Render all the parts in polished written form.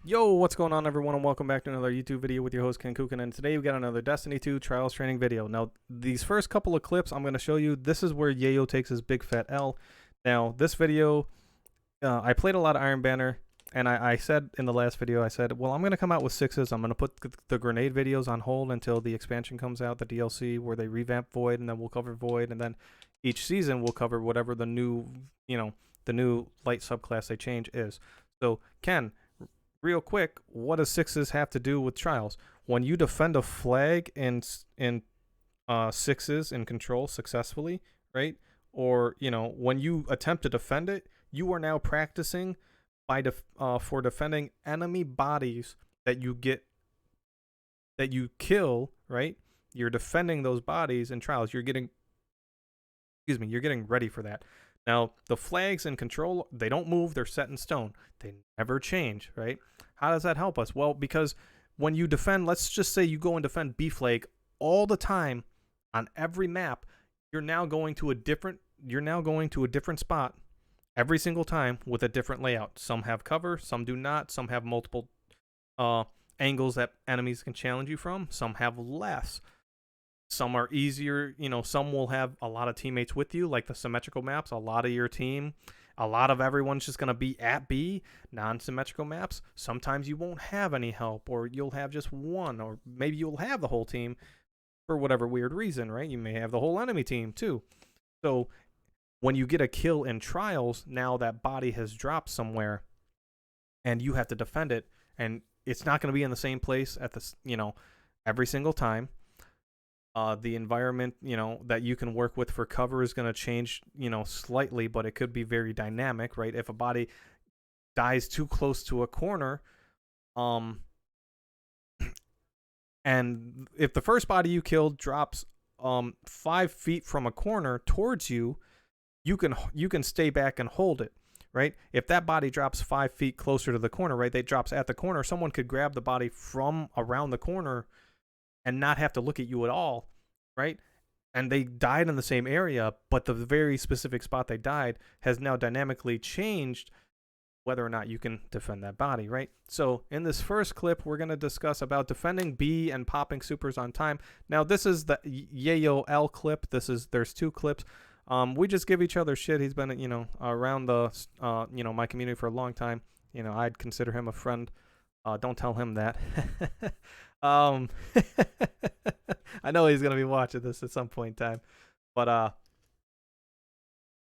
Yo, what's going on, everyone, and welcome back to another YouTube video with your host Kenkukun. And today we got another Destiny 2 Trials training video. Now, these first couple of clips I'm going to show you, this is where Yeyo takes his big fat L. Now, this video, I played a lot of Iron Banner, and I said in the last video, I said, well, I'm going to come out with 6's. I'm going to put the grenade videos on hold until the expansion comes out, the DLC, where they revamp Void, and then we'll cover Void, and then each season we'll cover whatever the new, the new light subclass they change is. So, Ken, real quick, what does 6's have to do with trials? When you defend a flag in 6's in control successfully, right? Or, when you attempt to defend it, you are now practicing for defending enemy bodies that you kill, right? You're defending those bodies in trials. You're getting ready for that. Now, the flags in control, they don't move. They're set in stone. They never change, right? How does that help us? Well, because when you defend, let's just say you go and defend B flag all the time on every map, you're now going to a different spot every single time with a different layout. Some have cover, some do not. Some have multiple angles that enemies can challenge you from. Some have less. Some are easier, some will have a lot of teammates with you, like the symmetrical maps. A lot of your team, a lot of everyone's just going to be at B. Non-symmetrical maps, sometimes you won't have any help, or you'll have just one, or maybe you'll have the whole team for whatever weird reason, right? You may have the whole enemy team too. So when you get a kill in trials, now that body has dropped somewhere and you have to defend it, and it's not going to be in the same place at the, every single time. The environment, that you can work with for cover is going to change, slightly, but it could be very dynamic, right? If a body dies too close to a corner, and if the first body you killed drops 5 feet from a corner towards you, you can stay back and hold it, right? If that body drops 5 feet closer to the corner, right, they drops at the corner, someone could grab the body from around the corner and not have to look at you at all, right? And they died in the same area, but the very specific spot they died has now dynamically changed whether or not you can defend that body, right? So in this first clip, we're going to discuss about defending B and popping supers on time. Now, this is the Yeyo L clip. There's 2 clips. We just give each other shit. He's been, around the, my community for a long time. I'd consider him a friend. Don't tell him that. I know he's gonna be watching this at some point in time, but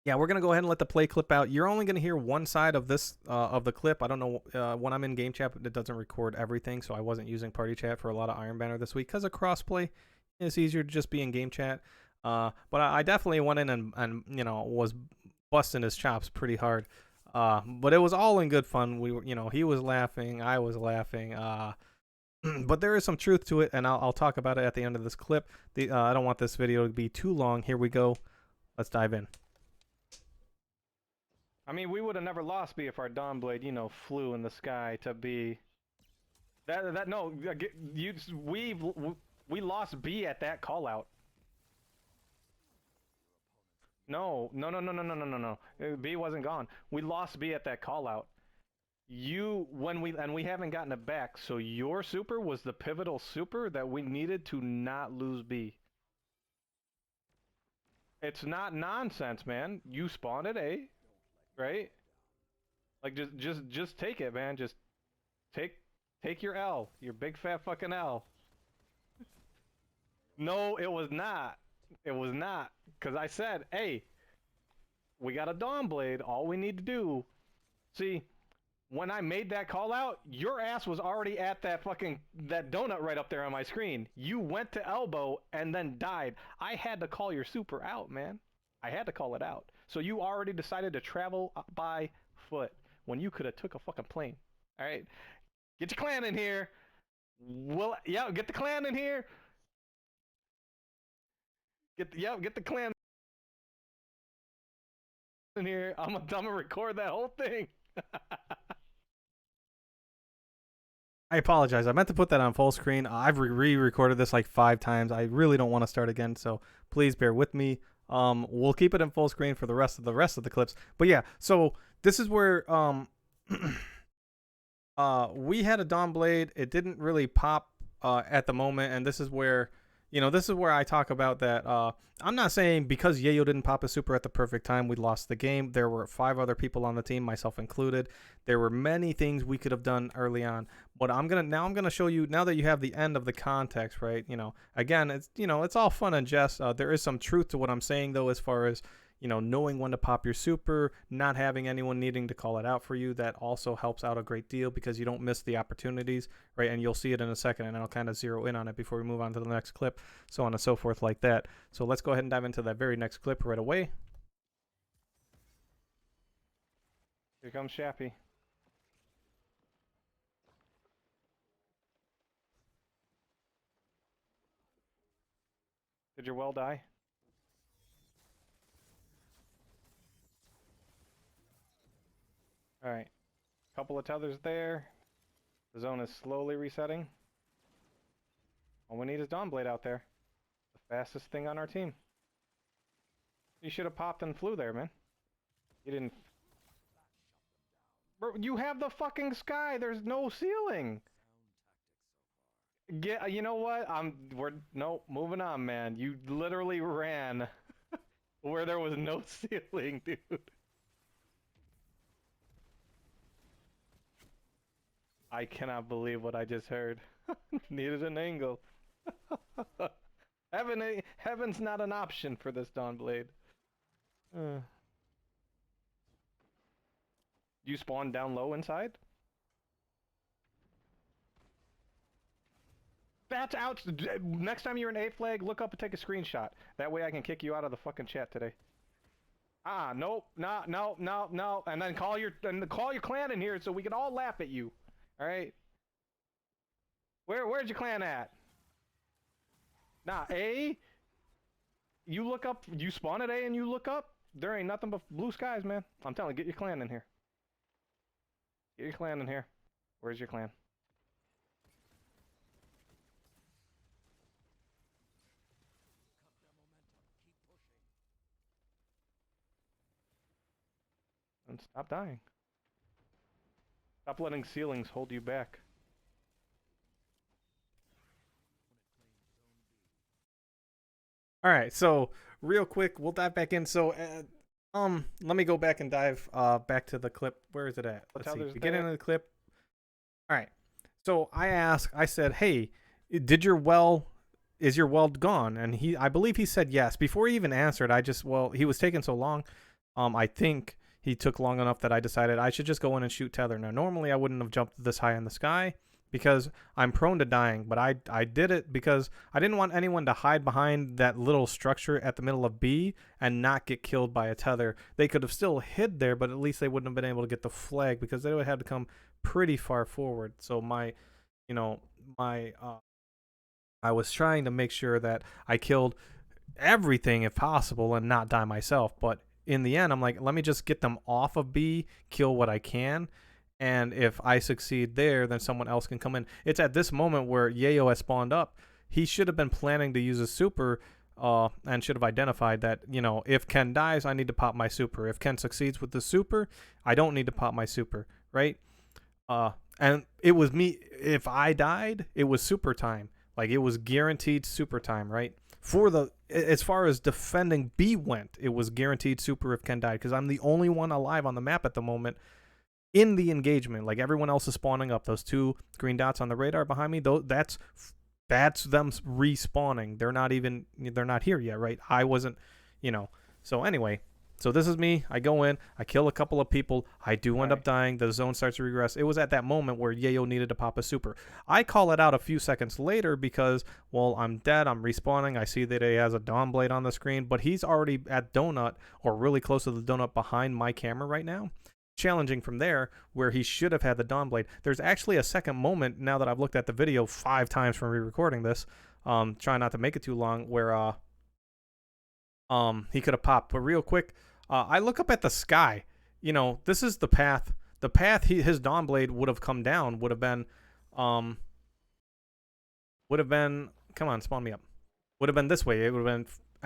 yeah, we're gonna go ahead and let the play clip out. You're only gonna hear one side of this of the clip. I don't know, when I'm in game chat, it doesn't record everything, so I wasn't using party chat for a lot of Iron Banner this week because of crossplay. It's easier to just be in game chat. But I definitely went in and was busting his chops pretty hard. But it was all in good fun. We were, he was laughing, I was laughing. But there is some truth to it, and I'll talk about it at the end of this clip. I don't want this video to be too long. Here we go. Let's dive in. I mean, we would have never lost B if our Dawnblade, flew in the sky to B. We lost B at that call out. No. B wasn't gone. We lost B at that call out. We haven't gotten it back, so your super was the pivotal super that we needed to not lose B. It's not nonsense, man. You spawned at A, right? Like just take it, man. Just take your L, your big fat fucking L. No, it was not. It was not, because I said, hey, we got a Dawnblade. All we need to do, see. When I made that call out, your ass was already at that donut right up there on my screen. You went to elbow and then died. I had to call your super out, man. I had to call it out. So you already decided to travel by foot when you could have took a fucking plane. All right, get your clan in here. Get the clan in here. Get the clan in here. I'm gonna record that whole thing. I apologize. I meant to put that on full screen. I've re-recorded this like 5 times. I really don't want to start again, so please bear with me. We'll keep it in full screen for the rest of the clips. But yeah, so this is where We had a Dawn Blade. It didn't really pop at the moment, and this is where, this is where I talk about that. I'm not saying because Yeyo didn't pop a super at the perfect time, we lost the game. There were 5 other people on the team, myself included. There were many things we could have done early on, but I'm gonna show you now that you have the end of the context, right? Again, it's all fun and jest. There is some truth to what I'm saying though, as far as knowing when to pop your super, not having anyone needing to call it out for you. That also helps out a great deal because you don't miss the opportunities, right? And you'll see it in a second, and I'll kind of zero in on it before we move on to the next clip, so on and so forth like that. So let's go ahead and dive into that very next clip right away. Here comes Shappy. Did your well die? Alright, couple of tethers there. The zone is slowly resetting. All we need is Dawnblade out there. The fastest thing on our team. You should have popped and flew there, man. You didn't. Bro, you have the fucking sky. There's no ceiling. Yeah, you know what? Moving on, man. You literally ran where there was no ceiling, dude. I cannot believe what I just heard. Needed an angle. Heaven's not an option for this Dawnblade. You spawn down low inside? That's out. Next time you're in A flag, look up and take a screenshot. That way I can kick you out of the fucking chat today. Nope, no. And then call your clan in here so we can all laugh at you. All right. Where's your clan at? Nah, A. You look up. You spawn at A and you look up. There ain't nothing but blue skies, man. I'm telling you, get your clan in here. Get your clan in here. Where's your clan? And stop dying. Stop letting ceilings hold you back. All right, so real quick, we'll dive back in. So, let me go back and dive back to the clip. Where is it at? Let's see. Beginning of the clip. All right. So I said, hey, is your well gone? And I believe he said yes. Before he even answered, he was taking so long. I think he took long enough that I decided I should just go in and shoot tether. Now, normally I wouldn't have jumped this high in the sky because I'm prone to dying, but I did it because I didn't want anyone to hide behind that little structure at the middle of B and not get killed by a tether. They could have still hid there, but at least they wouldn't have been able to get the flag because they would have had to come pretty far forward. So I was trying to make sure that I killed everything if possible and not die myself, but in the end, I'm like, let me just get them off of B, kill what I can, and if I succeed there, then someone else can come in. It's at this moment where Yeyo has spawned up. He should have been planning to use a super and should have identified that, if Ken dies, I need to pop my super. If Ken succeeds with the super, I don't need to pop my super, right? And it was me. If I died, it was super time. Like, it was guaranteed super time, right? As far as defending B went, it was guaranteed super if Ken died because I'm the only one alive on the map at the moment in the engagement. Like, everyone else is spawning up. Those 2 green dots on the radar behind me, that's them respawning. They're not here yet, right? I wasn't, So anyway, so this is me. I go in, I kill a couple of people. I do end up dying. The zone starts to regress. It was at that moment where Yeyo needed to pop a super. I call it out a few seconds later because, well, I'm dead. I'm respawning. I see that he has a Dawnblade on the screen, but he's already at donut or really close to the donut behind my camera right now. Challenging from there where he should have had the Dawnblade. There's actually a second moment now that I've looked at the video 5 times from re-recording this, trying not to make it too long, where he could have popped. But real quick, I look up at the sky. This is the path. The path his Dawnblade would have come down would have been, come on, spawn me up. Would have been this way. It would have been,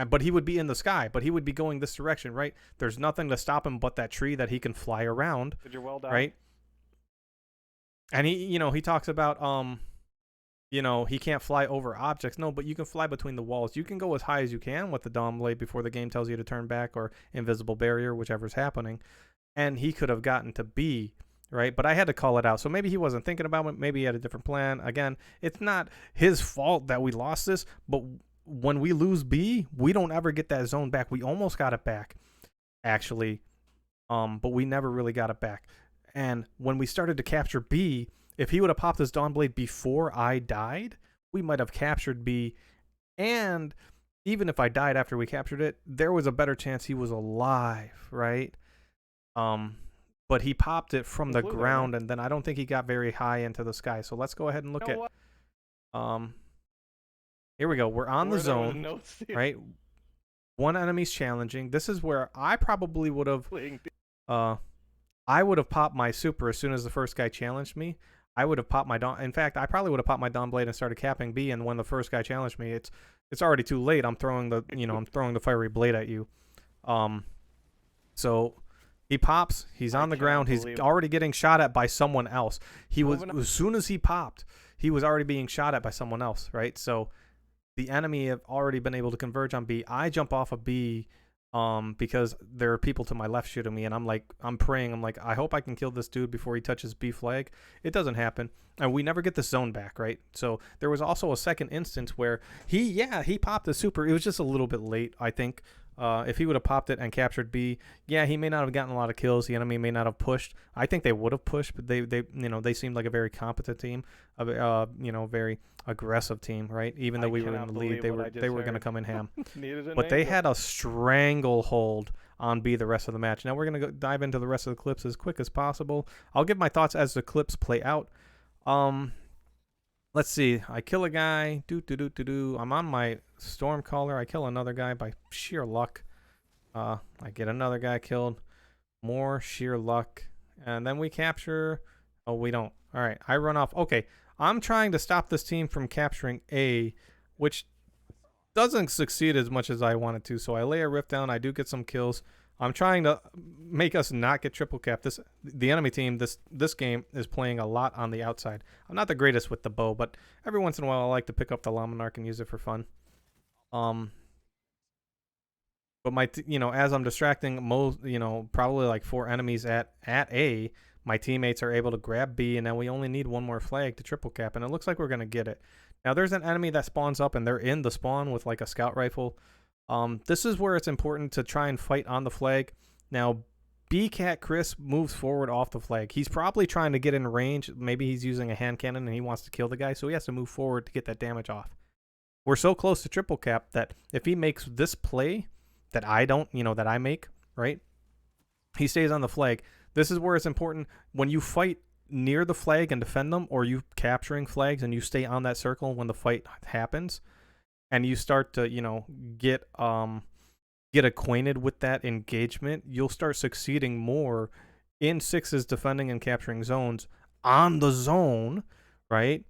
but he would be in the sky. But he would be going this direction, right? There's nothing to stop him but that tree that he can fly around. Did your well die? Right? And he talks about he can't fly over objects. No, but you can fly between the walls. You can go as high as you can with the Dawn Blade before the game tells you to turn back, or invisible barrier, whichever's happening. And he could have gotten to B, right? But I had to call it out. So maybe he wasn't thinking about it. Maybe he had a different plan. Again, it's not his fault that we lost this, but when we lose B, we don't ever get that zone back. We almost got it back, actually, but we never really got it back. And when we started to capture B, if he would have popped his Dawn Blade before I died, we might have captured B. And even if I died after we captured it, there was a better chance he was alive, right? But he popped it from the ground, and then I don't think he got very high into the sky. So let's go ahead and look at. Here we go. We're on the zone, right? One enemy's challenging. This is where I probably would have. I would have popped my super as soon as the first guy challenged me. I would have popped my Dawn. In fact, I probably would have popped my Dawn Blade and started capping B. And when the first guy challenged me, it's already too late. I'm throwing the fiery blade at you. So he pops. He's on the ground. He's already getting shot at by someone else. As soon as he popped, he was already being shot at by someone else. Right. So the enemy have already been able to converge on B. I jump off of B. Because there are people to my left shooting me, and I'm praying. I'm like, I hope I can kill this dude before he touches B flag. It doesn't happen, and we never get the zone back, right? So there was also a second instance where he popped the super. It was just a little bit late, I think. If he would have popped it and captured B, he may not have gotten a lot of kills. The enemy may not have pushed. I think they would have pushed, but they seemed like a very competent team, very aggressive team, right? Even though we were in the lead, they were going to come in ham. But they had a stranglehold on B the rest of the match. Now we're going to dive into the rest of the clips as quick as possible. I'll give my thoughts as the clips play out. Let's see. I kill a guy. I'm on my Stormcaller. I kill another guy by sheer luck. I get another guy killed. More sheer luck. And then we capture. Oh, we don't. All right. I run off. Okay. I'm trying to stop this team from capturing A, which doesn't succeed as much as I wanted to. So I lay a rift down. I do get some kills. I'm trying to make us not get triple cap. The enemy team this game is playing a lot on the outside. I'm not the greatest with the bow, but every once in a while I like to pick up the Laminarch and use it for fun. But as I'm distracting probably like 4 enemies at A, my teammates are able to grab B, and then we only need one more flag to triple cap, and it looks like we're gonna get it. Now there's an enemy that spawns up, and they're in the spawn with like a scout rifle. This is where it's important to try and fight on the flag. Now, B-Cat Chris moves forward off the flag. He's probably trying to get in range. Maybe he's using a hand cannon and he wants to kill the guy, so he has to move forward to get that damage off. We're so close to triple cap that if he makes this play that I don't, that I make, right? He stays on the flag. This is where it's important when you fight near the flag and defend them, or you capturing flags and you stay on that circle when the fight happens. And you start to, get acquainted with that engagement, you'll start succeeding more in 6's defending and capturing zones on the zone, right?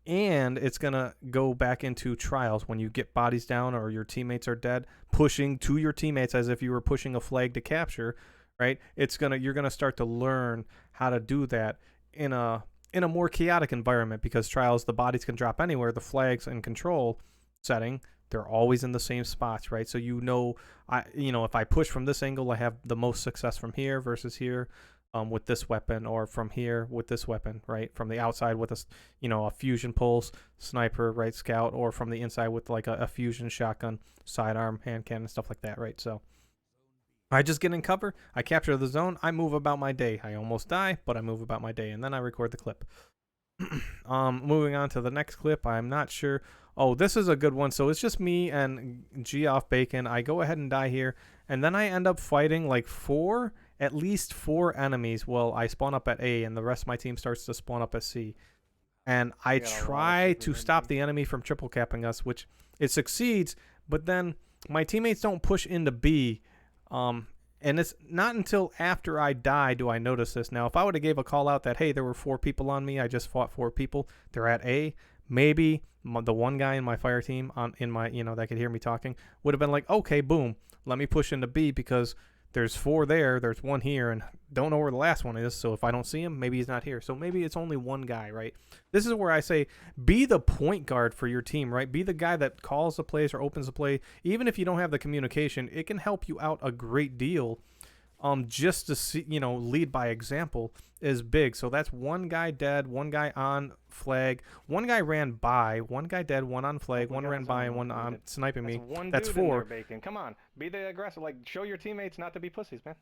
And it's going to go back into trials when you get bodies down or your teammates are dead, pushing to your teammates as if you were pushing a flag to capture, right? You're going to start to learn how to do that in a more chaotic environment, because trials, the bodies can drop anywhere. The flags and control setting, they're always in the same spots, right? So if I push from this angle, I have the most success from here versus here with this weapon, or from here with this weapon, right? From the outside with a fusion pulse sniper, right, scout, or from the inside with like a fusion shotgun, sidearm, hand cannon, stuff like that, right? So I just get in cover, I capture the zone, I move about my day. I almost die, but I move about my day, and then I record the clip. Moving on to the next clip. I'm not sure. Oh, this is a good one. So it's just me and G off bacon. I go ahead and die here, and then I end up fighting like at least four enemies. Well, I spawn up at A, and the rest of my team starts to spawn up at C. And I try to stop the enemy from triple capping us, which it succeeds, but then my teammates don't push into B. And it's not until after I die do I notice this. Now, if I would have gave a call out that, hey, there were 4 people on me, I just fought 4 people, they're at A, maybe the one guy in my fire team that could hear me talking would have been like, okay, boom, let me push into B, because there's 4 there, there's 1 here, and don't know where the last one is. So if I don't see him, maybe he's not here. So maybe it's only 1 guy, right? This is where I say be the point guard for your team, right? Be the guy that calls the plays or opens the play. Even if you don't have the communication, it can help you out a great deal. Just to see, lead by example is big. So that's 1 guy dead, 1 guy on flag, 1 guy ran by, 1 guy dead, 1 on flag, 1 ran by, and 1 on sniping me. That's 4. Bacon. Come on, be the aggressive. Like, show your teammates not to be pussies, man.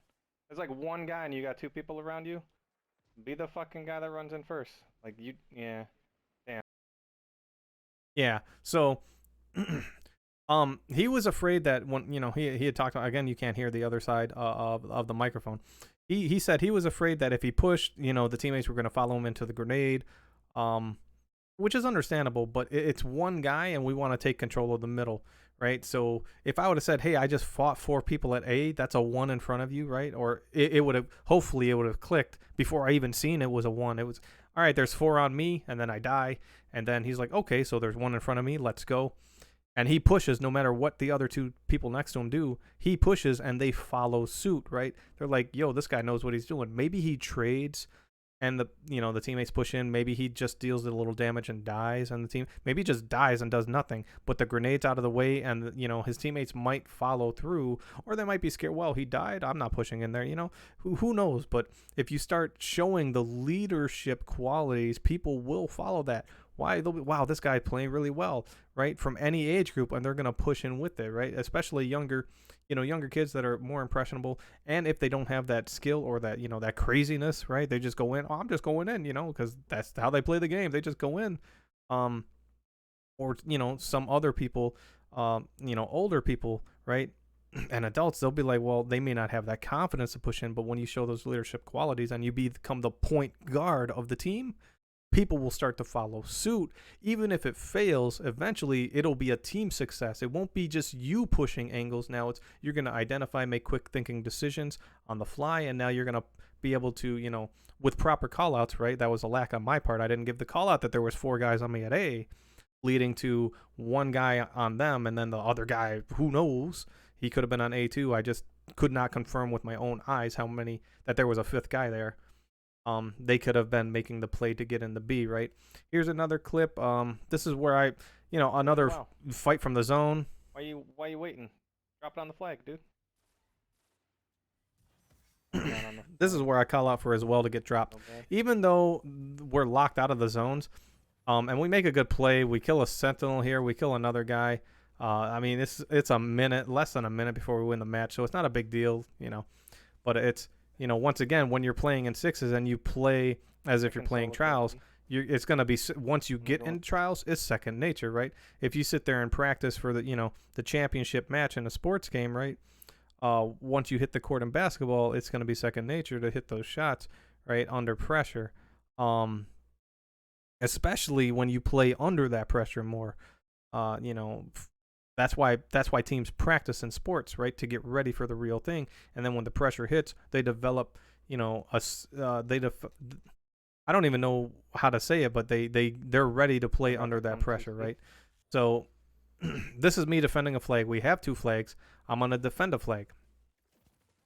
There's like 1 guy and you got 2 people around you. Be the fucking guy that runs in first. Like yeah. Damn. Yeah. So. He was afraid that when he had talked about, again, you can't hear the other side of the microphone. He said he was afraid that if he pushed, the teammates were going to follow him into the grenade, which is understandable. But it's 1 guy, and we want to take control of the middle, right? So if I would have said, hey, I just fought 4 people at A, that's a 1 in front of you, right? Or it would have, hopefully it would have clicked before I even seen it was a 1. It was, all right, there's 4 on me, and then I die, and then he's like, okay, so there's 1 in front of me, let's go. And he pushes no matter what the other 2 people next to him do. He pushes and they follow suit, right? They're like, yo, this guy knows what he's doing. Maybe he trades and the teammates push in. Maybe he just deals a little damage and dies on the team. Maybe he just dies and does nothing. But the grenade's out of the way and, his teammates might follow through. Or they might be scared, well, he died, I'm not pushing in there, Who knows? But if you start showing the leadership qualities, people will follow that. Why? They'll be, wow, this guy's playing really well, right? From any age group, and they're going to push in with it, right? Especially younger kids that are more impressionable. And if they don't have that skill or that, that craziness, right? They just go in, I'm just going in, because that's how they play the game. They just go in. Or, some other people, older people, right? And adults, they'll be like, well, they may not have that confidence to push in, but when you show those leadership qualities and you become the point guard of the team, people will start to follow suit. Even if it fails, eventually it'll be a team success. It won't be just you pushing angles. Now you're going to identify, make quick thinking decisions on the fly, and now you're going to be able to, with proper call outs, right? That was a lack on my part. I didn't give the call out that there was 4 guys on me at A, leading to 1 guy on them, and then the other guy, who knows, he could have been on A too. I just could not confirm with my own eyes that there was a 5th guy there. They could have been making the play to get in the B, right? Here's another clip. This is where I, another fight from the zone. Why you waiting? Drop it on the flag, dude. This is where I call out for as well to get dropped. Okay. Even though we're locked out of the zones, and we make a good play. We kill a sentinel here. We kill another guy. I mean, it's a minute, less than a minute before we win the match, so it's not a big deal, But it's, once again, when you're playing in 6's and you play as if you're playing trials, it's going to be, once you get in trials, it's second nature, right? If you sit there and practice for the championship match in a sports game, right? Once you hit the court in basketball, it's going to be second nature to hit those shots, right? Under pressure. Especially when you play under that pressure more. That's why teams practice in sports, right? To get ready for the real thing. And then when the pressure hits, they develop, I don't even know how to say it, but they're ready to play under that pressure, right? So this is me defending a flag. We have 2 flags. I'm going to defend a flag.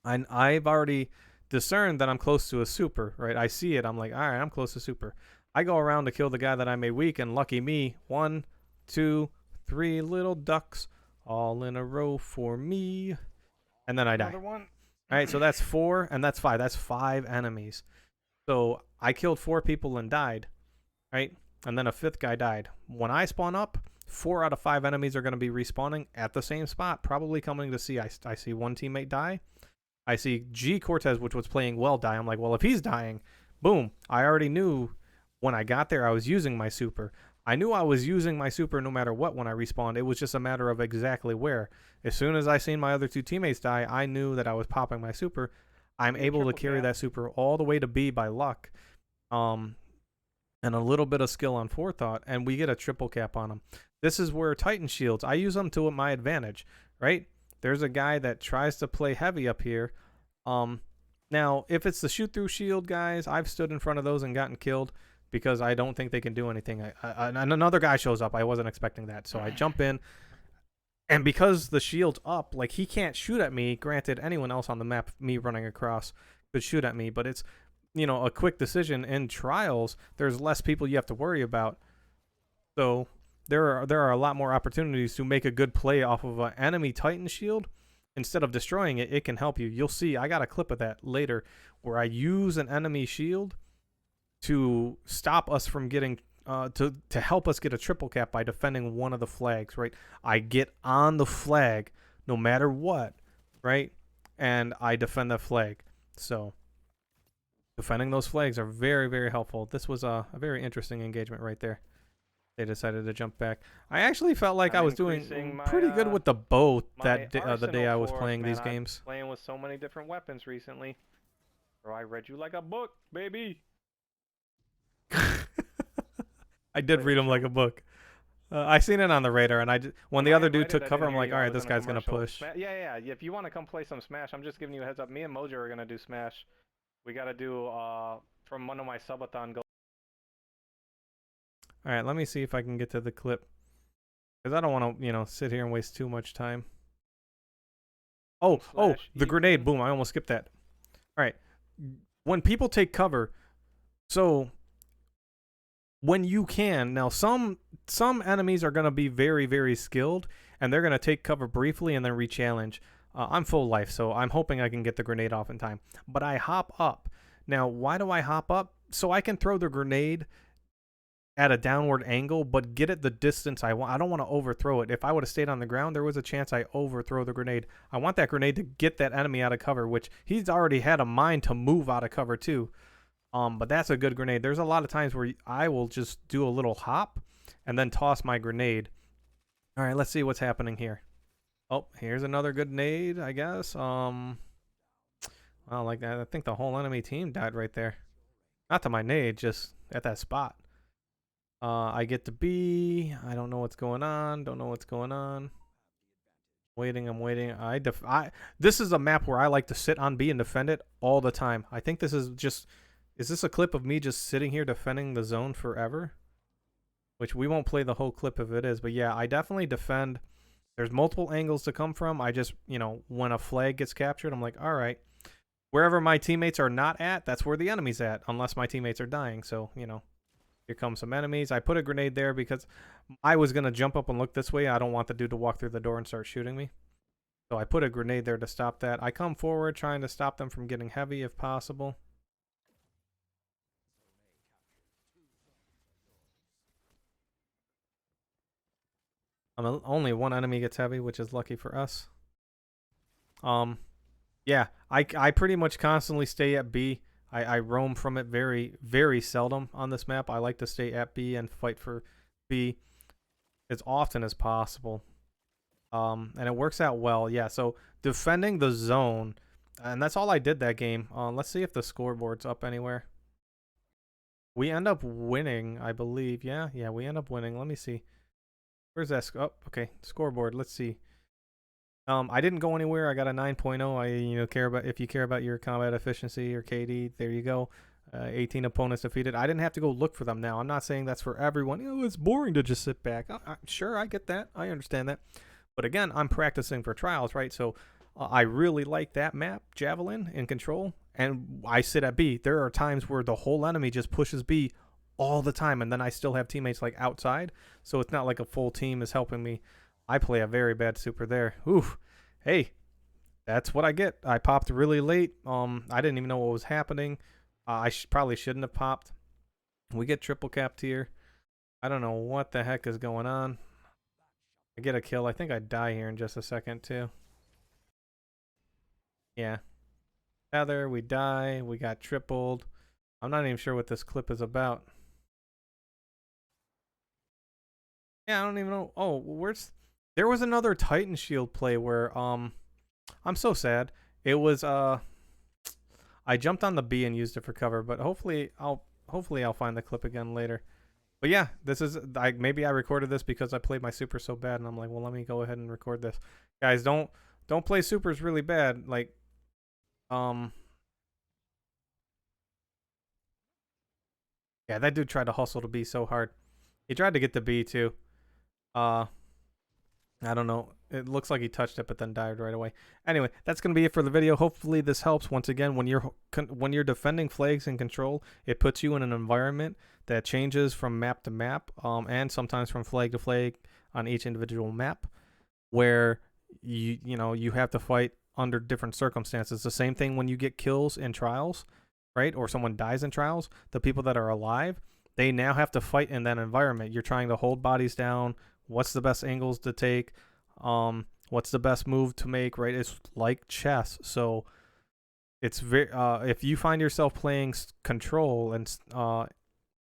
And I've already discerned that I'm close to a super, right? I see it. I'm like, all right, I'm close to super. I go around to kill the guy that I made weak, and lucky me, 1, 2, 3 little ducks all in a row for me, and then I die. All right, so that's 4 and that's 5. That's 5 enemies. So I killed 4 people and died, right? And then a 5th guy died. When I spawn up, 4 out of 5 enemies are going to be respawning at the same spot, probably coming to C. I see 1 teammate die. I see G Cortez, which was playing well, die. I'm like, well, if he's dying, boom. I already knew when I got there I was using my super. I knew I was using my super no matter what when I respawned. It was just a matter of exactly where. As soon as I seen my other 2 teammates die, I knew that I was popping my super. I'm able to carry that super all the way to B by luck. And a little bit of skill on forethought, and we get a triple cap on them. This is where Titan shields, I use them to my advantage, right? There's a guy that tries to play heavy up here. Now, if it's the shoot-through shield guys, I've stood in front of those and gotten killed because I don't think they can do anything. And another guy shows up. I wasn't expecting that. So I jump in. And because the shield's up, like he can't shoot at me. Granted, anyone else on the map, me running across, could shoot at me, but it's, you know, a quick decision in trials. There's less people you have to worry about. So there are a lot more opportunities to make a good play off of an enemy Titan shield. Instead of destroying it, it can help you. You'll see, I got a clip of that later where I use an enemy shield to stop us from getting to help us get a triple cap by defending one of the flags, right? I get on the flag no matter what, right? And I defend the flag. So defending those flags are very, very helpful. This was a very interesting engagement right there. They decided to jump back. I actually felt like I was doing pretty good with the bow the day I was playing these games. I'm playing with so many different weapons recently. Bro, I read you like a book, baby. I did read him like a book. I seen it on the radar, and when the other dude took cover, I'm like, all right, this guy's gonna push. Yeah. If you want to come play some Smash, I'm just giving you a heads up. Me and Mojo are gonna do Smash. We gotta do from one of my subathon goals. All right, let me see if I can get to the clip, because I don't want to, you know, sit here and waste too much time. Oh, the grenade! Boom! I almost skipped that. All right, when people take cover, so when you can now, some enemies are gonna be very, very skilled, and they're gonna take cover briefly and then re-challenge. I'm full life, so I'm hoping I can get the grenade off in time. But I hop up. Now, why do I hop up? So I can throw the grenade at a downward angle, but get it the distance I want. I don't want to overthrow it. If I would have stayed on the ground, there was a chance I overthrow the grenade. I want that grenade to get that enemy out of cover, which he's already had a mind to move out of cover too. But that's a good grenade. There's a lot of times where I will just do a little hop and then toss my grenade. All right, let's see what's happening here. Oh, here's another good nade, I guess. Well, like that, I think the whole enemy team died right there. Not to my nade, just at that spot. I get to B. I don't know what's going on. Don't know what's going on. Waiting, I'm waiting. This is a map where I like to sit on B and defend it all the time. I think this is just... Is this a clip of me just sitting here defending the zone forever? Which we won't play the whole clip if it is. But yeah, I definitely defend. There's multiple angles to come from. I just, you know, when a flag gets captured, I'm like, all right. Wherever my teammates are not at, that's where the enemy's at. Unless my teammates are dying. So, you know. Here come some enemies. I put a grenade there because I was going to jump up and look this way. I don't want the dude to walk through the door and start shooting me. So I put a grenade there to stop that. I come forward trying to stop them from getting heavy if possible. Only one enemy gets heavy, which is lucky for us. Yeah, I pretty much constantly stay at B. I roam from it very, very seldom on this map. I like to stay at B and fight for B as often as possible. And it works out well. Yeah, so defending the zone, and that's all I did that game. Let's see if the scoreboard's up anywhere. We end up winning, I believe. Yeah, we end up winning. Let me see. Where's that? Oh, okay. Scoreboard. Let's see. I didn't go anywhere. I got a 9.0. If you care about your combat efficiency or KD, there you go. 18 opponents defeated. I didn't have to go look for them now. I'm not saying that's for everyone. You know, it's boring to just sit back. Sure, I get that. I understand that. But again, I'm practicing for trials, right? So I really like that map, Javelin, in control. And I sit at B. There are times where the whole enemy just pushes B all the time. And then I still have teammates like outside. So it's not like a full team is helping me. I play a very bad super there. Oof. Hey, that's what I get. I popped really late. I didn't even know what was happening. I probably shouldn't have popped. We get triple capped here. I don't know what the heck is going on. I get a kill. I think I die here in just a second too. Yeah. Feather, we die. We got tripled. I'm not even sure what this clip is about. Yeah, I don't even know. Oh, where's... There was another Titan Shield play where I'm so sad. It was I jumped on the B and used it for cover, but hopefully I'll find the clip again later. But yeah, this is maybe I recorded this because I played my super so bad and I'm like, well, let me go ahead and record this. Guys, don't play supers really bad. Like yeah, that dude tried to hustle to B so hard. He tried to get the B too. I don't know. It looks like he touched it, but then died right away. Anyway, that's going to be it for the video. Hopefully this helps. Once again, when you're defending flags in control, it puts you in an environment that changes from map to map, and sometimes from flag to flag on each individual map, where you have to fight under different circumstances. The same thing when you get kills in trials, right? Or someone dies in trials. The people that are alive, they now have to fight in that environment. You're trying to hold bodies down. What's the best angles to take? What's the best move to make, right? It's like chess. So it's very if you find yourself playing control and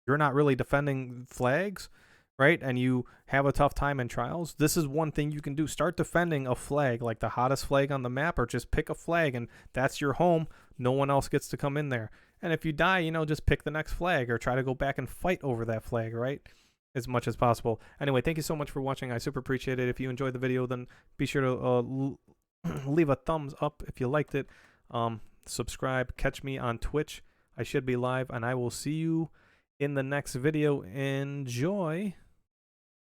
you're not really defending flags, right? And you have a tough time in trials, this is one thing you can do. Start defending a flag, like the hottest flag on the map, or just pick a flag and that's your home. No one else gets to come in there. And if you die, just pick the next flag or try to go back and fight over that flag, right? As much as possible. Anyway, thank you so much for watching. I super appreciate it. If you enjoyed the video, then be sure to leave a thumbs up if you liked it. Subscribe. Catch me on Twitch. I should be live, and I will see you in the next video. Enjoy.